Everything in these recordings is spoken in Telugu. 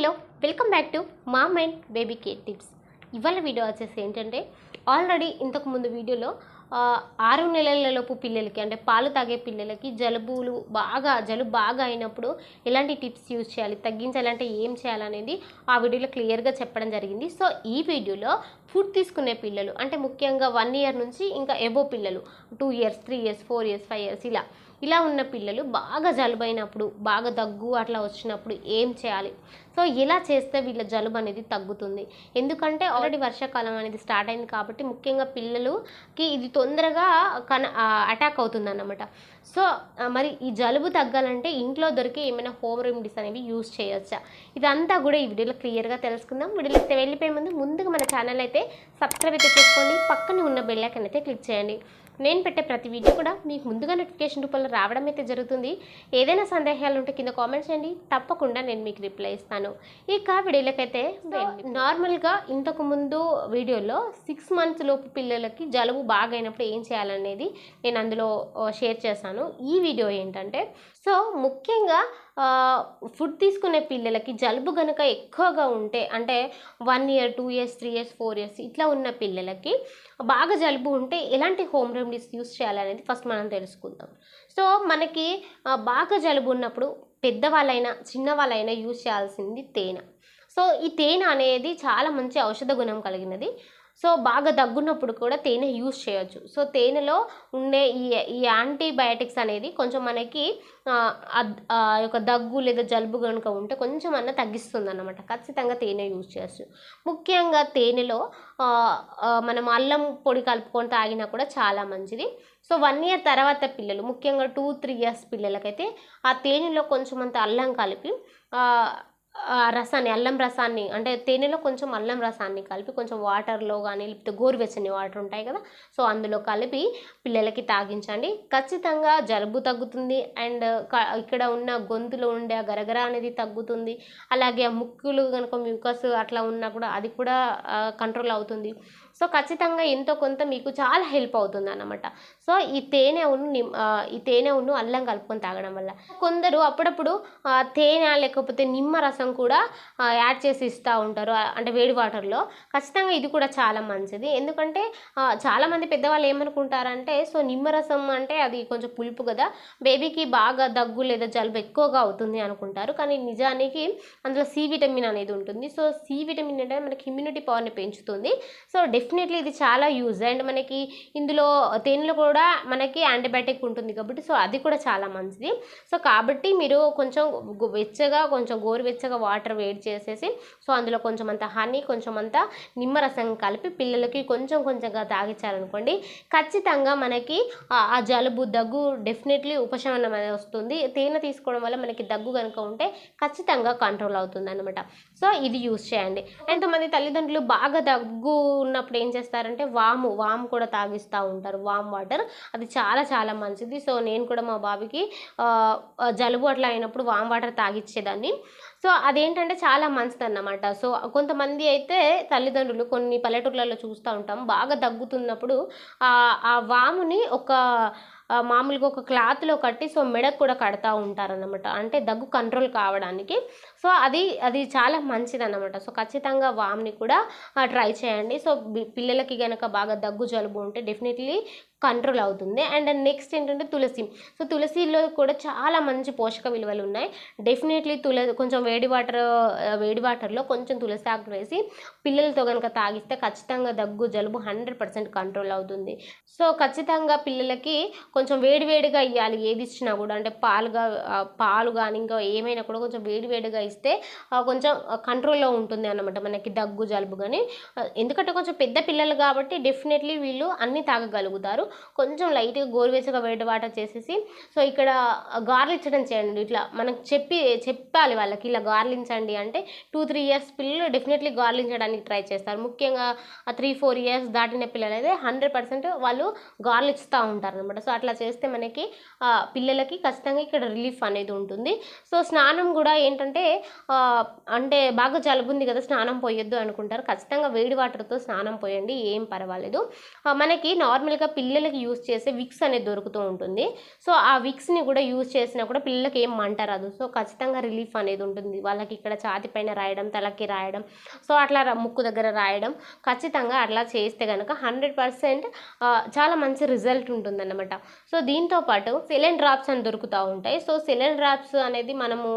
Hello welcome back to mom and baby care tips. ఇవాళ వీడియో వచ్చేసి ఏంటంటే ఆల్రెడీ ఇంతకుముందు వీడియోలో 6 నెలలలోపు పిల్లలకి అంటే పాలు తాగే పిల్లలకి జలుబు బాగా అయినప్పుడు ఎలాంటి టిప్స్ యూజ్ చేయాలి, తగ్గించాలంటే ఏం చేయాలనేది ఆ వీడియోలో క్లియర్గా చెప్పడం జరిగింది. సో ఈ వీడియోలో ఫుడ్ తీసుకునే పిల్లలు అంటే ముఖ్యంగా 1 ఇయర్ నుంచి ఇంకా ఎబో పిల్లలు 2 ఇయర్స్ 3 ఇయర్స్ 4 ఇయర్స్ 5 ఇయర్స్ ఇలా ఉన్న పిల్లలు బాగా జలుబు అయినప్పుడు, బాగా దగ్గు అట్లా వచ్చినప్పుడు ఏం చేయాలి, సో ఎలా చేస్తే వీళ్ళ జలుబు అనేది తగ్గుతుంది. ఎందుకంటే ఆల్రెడీ వర్షాకాలం అనేది స్టార్ట్ అయింది కాబట్టి ముఖ్యంగా పిల్లలకి ఇది తొందరగా అటాక్ అవుతుంది అన్నమాట. సో మరి ఈ జలుబు తగ్గాలంటే ఇంట్లో దొరికే ఏమైనా హోమ్ రెమెడీస్ అనేవి యూజ్ చేయొచ్చా, ఇదంతా కూడా ఈ వీడియోలో క్లియర్గా తెలుసుకుందాం. వీడియోలో వెళ్ళిపోయే ముందుగా మన ఛానల్ అయితే సబ్స్క్రైబ్ అయితే చేసుకోండి, పక్కనే ఉన్న బెల్ ఐకాన్ అయితే క్లిక్ చేయండి. నేను పెట్టే ప్రతి వీడియో కూడా మీకు ముందుగా నోటిఫికేషన్ రూపంలో రావడం అయితే జరుగుతుంది. ఏదైనా సందేహాలు ఉంటే కింద కామెంట్ చేయండి, తప్పకుండా నేను మీకు రిప్లై ఇస్తాను. ఇక వీడియోలకైతే నార్మల్గా ఇంతకుముందు వీడియోలో 6 months లోపు పిల్లలకి జలుబు బాగా అయినప్పుడు ఏం చేయాలనేది నేను అందులో షేర్ చేశాను. ఈ వీడియో ఏంటంటే సో ముఖ్యంగా ఫుడ్ తీసుకునే పిల్లలకి జలుబు కనుక ఎక్కువగా ఉంటే అంటే 1 ఇయర్ 2 ఇయర్స్ 3 ఇయర్స్ 4 ఇయర్స్ ఇట్లా ఉన్న పిల్లలకి బాగా జలుబు ఉంటే ఎలాంటి హోమ్ రెమెడీస్ యూస్ చేయాలనేది ఫస్ట్ మనం తెలుసుకుందాం. సో మనకి బాగా జలుబు ఉన్నప్పుడు పెద్దవాళ్ళైనా చిన్నవాళ్ళైనా యూజ్ చేయాల్సింది తేనె. సో ఈ తేనె అనేది చాలా మంచి ఔషధ గుణం కలిగినది. సో బాగా దగ్గున్నప్పుడు కూడా తేనె యూజ్ చేయొచ్చు. సో తేనెలో ఉండే ఈ యాంటీబయాటిక్స్ అనేది కొంచెం మనకి యొక్క దగ్గు లేదా జలుబు కనుక ఉంటే కొంచెం అన్న తగ్గిస్తుంది అన్నమాట. ఖచ్చితంగా తేనె యూజ్ చేయొచ్చు. ముఖ్యంగా తేనెలో మనం అల్లం పొడి కలుపుకొని తాగినా కూడా చాలా మంచిది. సో 1 ఇయర్ తర్వాత పిల్లలు ముఖ్యంగా 2-3 ఇయర్స్ పిల్లలకైతే ఆ తేనెలో కొంచెం అంత అల్లం కలిపి అల్లం రసాన్ని అంటే తేనెలో కొంచెం అల్లం రసాన్ని కలిపి కొంచెం వాటర్లో కానీ లేకపోతే గోరువెచ్చని వాటర్ ఉంటాయి కదా, సో అందులో కలిపి పిల్లలకి తాగించండి. ఖచ్చితంగా జలుబు తగ్గుతుంది అండ్ ఇక్కడ ఉన్న గొంతులో ఉండే గరగర అనేది తగ్గుతుంది. అలాగే ఆ ముక్కులు కనుక మ్యూకస్ అట్లా ఉన్నా కూడా అది కూడా కంట్రోల్ అవుతుంది. సో ఖచ్చితంగా ఎంతో కొంత మీకు చాలా హెల్ప్ అవుతుంది అన్నమాట. సో ఈ తేనె అల్లం కలుపుకొని తాగడం వల్ల కొందరు అప్పుడప్పుడు తేనె లేకపోతే నిమ్మ రసం కూడా యాడ్ చేసి ఇస్తూ ఉంటారు అంటే వేడి వాటర్లో. ఖచ్చితంగా ఇది కూడా చాలా మంచిది. ఎందుకంటే చాలామంది పెద్దవాళ్ళు ఏమనుకుంటారంటే సో నిమ్మరసం అంటే అది కొంచెం పులుపు కదా, బేబీకి బాగా దగ్గు లేదా జలుబు ఎక్కువగా అవుతుంది అనుకుంటారు. కానీ నిజానికి అందులో సి విటమిన్ అనేది ఉంటుంది. సో సి విటమిన్ అంటే మనకి ఇమ్యూనిటీ పవర్ని పెంచుతుంది. సో డెఫినెట్లీ ఇది చాలా యూజ్ అండ్ మనకి ఇందులో తేనెలో కూడా మనకి యాంటీబయాటిక్ ఉంటుంది కాబట్టి సో అది కూడా చాలా మంచిది. సో కాబట్టి మీరు కొంచెం కొంచెం గోరువెచ్చగా వాటర్ వేడి చేసేసి సో అందులో కొంచెం అంత హనీ కొంచెం అంత నిమ్మరసం కలిపి పిల్లలకి కొంచెంగా తాగించారనుకోండి, ఖచ్చితంగా మనకి ఆ జలుబు దగ్గు డెఫినెట్లీ ఉపశమనం అనేది వస్తుంది. తేనె తీసుకోవడం వల్ల మనకి దగ్గు కనుక ఉంటే ఖచ్చితంగా కంట్రోల్ అవుతుంది అనమాట. సో ఇది యూజ్ చేయండి. ఎంతమంది తల్లిదండ్రులు బాగా దగ్గు ఉన్నప్పుడు ఏం చేస్తారంటే వాము కూడా తాగిస్తూ ఉంటారు, వామ్ వాటర్. అది చాలా మంచిది. సో నేను కూడా మా బాబుకి జలుబు అట్లా అయినప్పుడు వామ్ వాటర్ తాగిచ్చేదాన్ని. సో అదేంటంటే చాలా మంచిది అన్నమాట. సో కొంతమంది అయితే తల్లిదండ్రులు కొన్ని పల్లెటూర్లలో చూస్తూ ఉంటాం, బాగా దగ్గుతున్నప్పుడు ఆ వాముని మామూలుగా ఒక క్లాత్లో కట్టి సో మెడకు కూడా కడతా ఉంటారన్నమాట, అంటే దగ్గు కంట్రోల్ కావడానికి. సో అది చాలా మంచిది అన్నమాట. సో ఖచ్చితంగా వామ్ని కూడా ట్రై చేయండి. సో పిల్లలకి కనుక బాగా దగ్గు జలుబు ఉంటే డెఫినెట్లీ కంట్రోల్ అవుతుంది. అండ్ నెక్స్ట్ ఏంటంటే తులసి. సో తులసిలో కూడా చాలా మంచి పోషక విలువలు ఉన్నాయి. డెఫినెట్లీ కొంచెం వేడి వాటర్లో కొంచెం తులసి ఆకు వేసి పిల్లలతో కనుక తాగిస్తే ఖచ్చితంగా దగ్గు జలుబు 100% కంట్రోల్ అవుతుంది. సో ఖచ్చితంగా పిల్లలకి కొంచెం వేడిగా ఇవ్వాలి ఏది ఇచ్చినా కూడా, అంటే పాలు కానీ ఇంకా ఏమైనా కూడా కొంచెం వేడిగా ఇస్తే కొంచెం కంట్రోల్లో ఉంటుంది అన్నమాట మనకి దగ్గు జలుబు. కానీ ఎందుకంటే కొంచెం పెద్ద పిల్లలు కాబట్టి డెఫినెట్లీ వీళ్ళు అన్నీ తాగగలుగుతారు. కొంచెం లైట్గా గోరువెచ్చగా వేడి వాటర్ చేసేసి సో ఇక్కడ గార్లించడం చేయండి. ఇట్లా మనం చెప్పాలి వాళ్ళకి ఇలా గార్లించండి అంటే 2-3 ఇయర్స్ పిల్లలు డెఫినెట్లీ గార్లించడానికి ట్రై చేస్తారు. ముఖ్యంగా 3-4 ఇయర్స్ దాటిన పిల్లలు అయితే 100% వాళ్ళు గార్లిస్తూ ఉంటారు అనమాట. సో అట్లా చేస్తే మనకి పిల్లలకి ఖచ్చితంగా ఇక్కడ రిలీఫ్ అనేది ఉంటుంది. సో స్నానం కూడా ఏంటంటే అంటే బాగా జలుబు ఉంది కదా స్నానం పోయొద్దు అనుకుంటారు, ఖచ్చితంగా వేడి వాటర్తో స్నానం పోయండి, ఏం పర్వాలేదు. మనకి నార్మల్గా పిల్లలు పిల్లలకి యూజ్ చేసే విక్స్ అనేది దొరుకుతూ ఉంటుంది. సో ఆ విక్స్ని కూడా యూజ్ చేసినా కూడా పిల్లలకి ఏం మంట రాదు. సో ఖచ్చితంగా రిలీఫ్ అనేది ఉంటుంది. వాళ్ళకి ఇక్కడ ఛాతి పైన రాయడం, తలకి రాయడం, సో అట్లా ముక్కు దగ్గర రాయడం, ఖచ్చితంగా అట్లా చేస్తే కనుక 100% చాలా మంచి రిజల్ట్ ఉంటుందన్నమాట. సో దీంతో పాటు సెలైన్ డ్రాప్స్ అని దొరుకుతూ ఉంటాయి. సో సెలైన్ డ్రాప్స్ అనేది మనము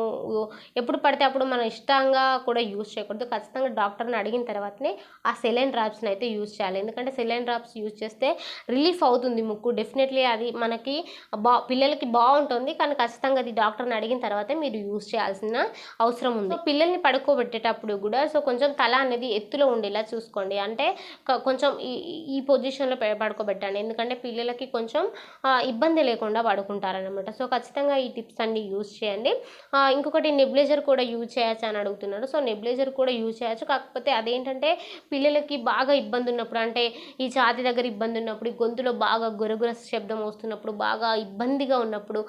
ఎప్పుడు పడితే అప్పుడు మనం ఇష్టంగా కూడా యూజ్ చేయకూడదు. ఖచ్చితంగా డాక్టర్ని అడిగిన తర్వాతనే ఆ సెలైన్ డ్రాప్స్ని అయితే యూజ్ చేయాలి. ఎందుకంటే సెలైన్ డ్రాప్స్ యూజ్ చేస్తే రిలీఫ్ అవుతుంది ముక్కు. డెఫినెట్లీ అది మనకి పిల్లలకి బాగుంటుంది. కానీ ఖచ్చితంగా అది డాక్టర్ని అడిగిన తర్వాతే మీరు యూజ్ చేయాల్సిన అవసరం ఉంది. పిల్లల్ని పడుకోబెట్టేటప్పుడు కూడా సో కొంచెం తల అనేది ఎత్తులో ఉండేలా చూసుకోండి. అంటే కొంచెం ఈ పొజిషన్లో పడుకోబెట్టండి. ఎందుకంటే పిల్లలకి కొంచెం ఇబ్బంది లేకుండా పడుకుంటారనమాట. సో ఖచ్చితంగా ఈ టిప్స్ అన్ని యూజ్ చేయండి. ఇంకొకటి నెబ్లైజర్ కూడా యూజ్ చేయొచ్చు అని అడుగుతున్నాడు. సో నెబ్లైజర్ కూడా యూజ్ చేయొచ్చు. కాకపోతే అదేంటంటే పిల్లలకి బాగా ఇబ్బంది ఉన్నప్పుడు, అంటే ఈ ఛాతి దగ్గర ఇబ్బంది ఉన్నప్పుడు, ఈ గొంతులో బాగా గురగుర శబ్దం వస్తున్నప్పుడు, బాగా ఇబ్బందిగా ఉన్నప్పుడు,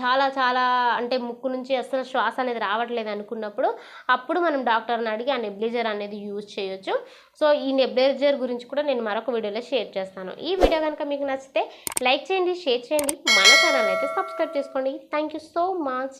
చాలా చాలా అంటే ముక్కు నుంచి అసలు శ్వాస అనేది రావట్లేదు అనుకున్నప్పుడు అప్పుడు మనం డాక్టర్ని అడిగి ఆ నెబ్లైజర్ అనేది యూజ్ చేయొచ్చు. సో ఈ నెబ్లైజర్ గురించి కూడా నేను మరొక వీడియోలో షేర్ చేస్తాను. ఈ వీడియో కనుక మీకు నచ్చితే లైక్ చేయండి, షేర్ చేయండి, మన ఛానల్ అయితే సబ్స్క్రైబ్ చేసుకోండి. Thank you so much.